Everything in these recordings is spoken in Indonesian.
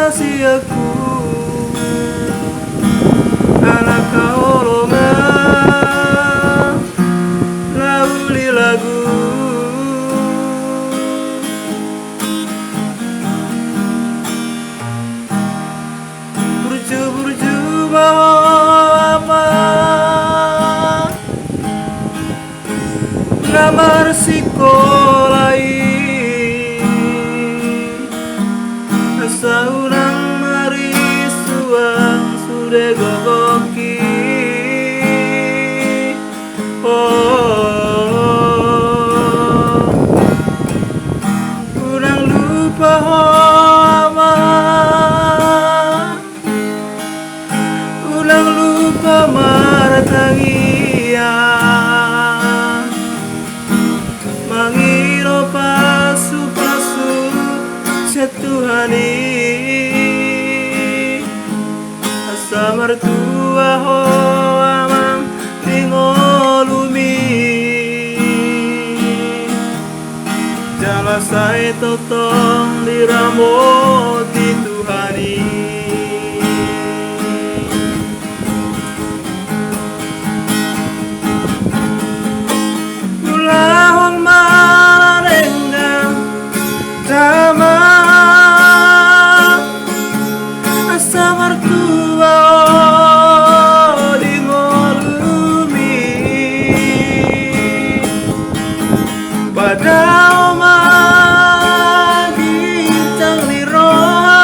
kasih aku anak kaolongan lauli lagu burju-burju bahwa lamar sikolai asa urang mari suang sude gogoki urang lupa hama urang lupa maratangia mangiro pasu-pasu setuhani asa mertua ho amang tingolumi jala sae totong diramo dituhani ulahon marenggang dama asa mertua di ngolumi pada oma bincang di roha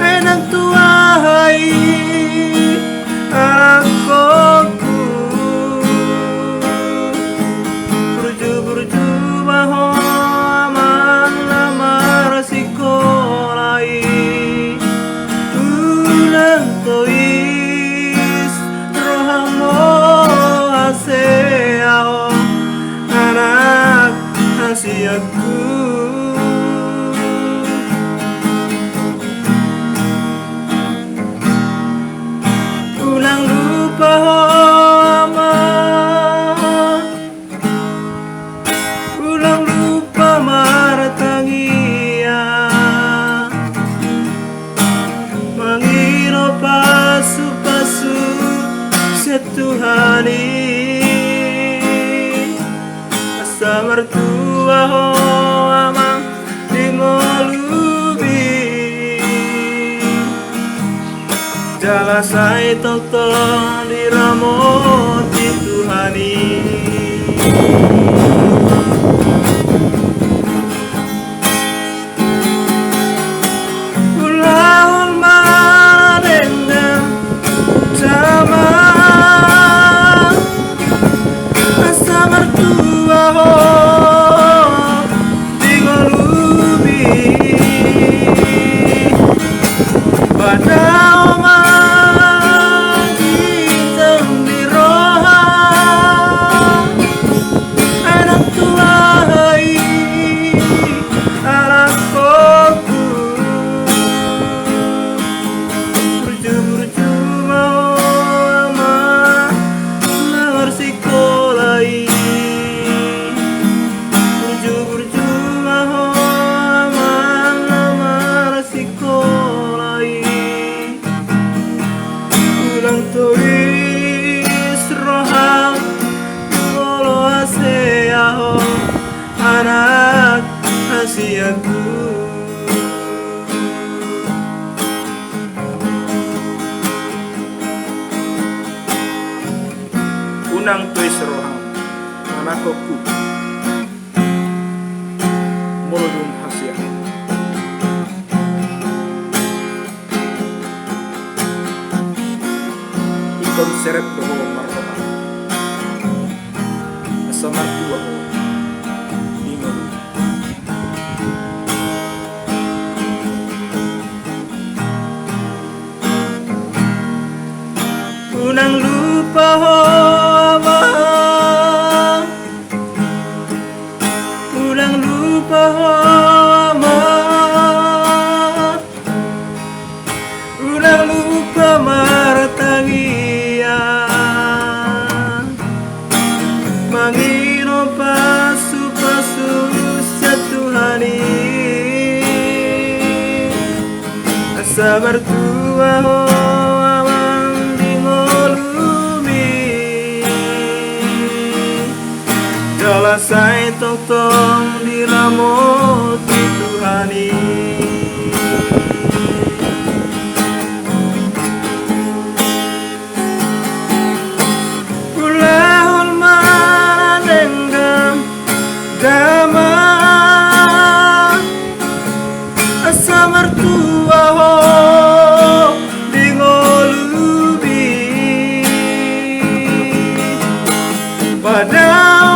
enang tua hai anakku burju-burju baho amang lamar sikolai ulang tois rohamo haseao anak hasiaku ulang lupa hama ulang lupa maratangia mangiro pasu-pasu setuhani asa mertua ho amang tingolubi jala sae totong diramo dituhani ulahon marenggang sama asa mertua ho tingolubi pada oma bincang di roha anak tua hai anakku burju-burju mau ama lamar sikolai burju-burju mau ama lamar sikolai ulang tulis rohang ngolo aseaho anak hasiaku unang tulis rohang anakku mulun hasia ikon seret doho marroha asa martua ho ingol unang lupa ho amang unang lupa ho amang unang lupa maratangia mangino pasu-pasu setuhani bertua ho awang di ngolumi Jalasai tong-tong di ramot di Tuhani Kulahul manenggam Dama asa mertua ho di ngolubi Padahal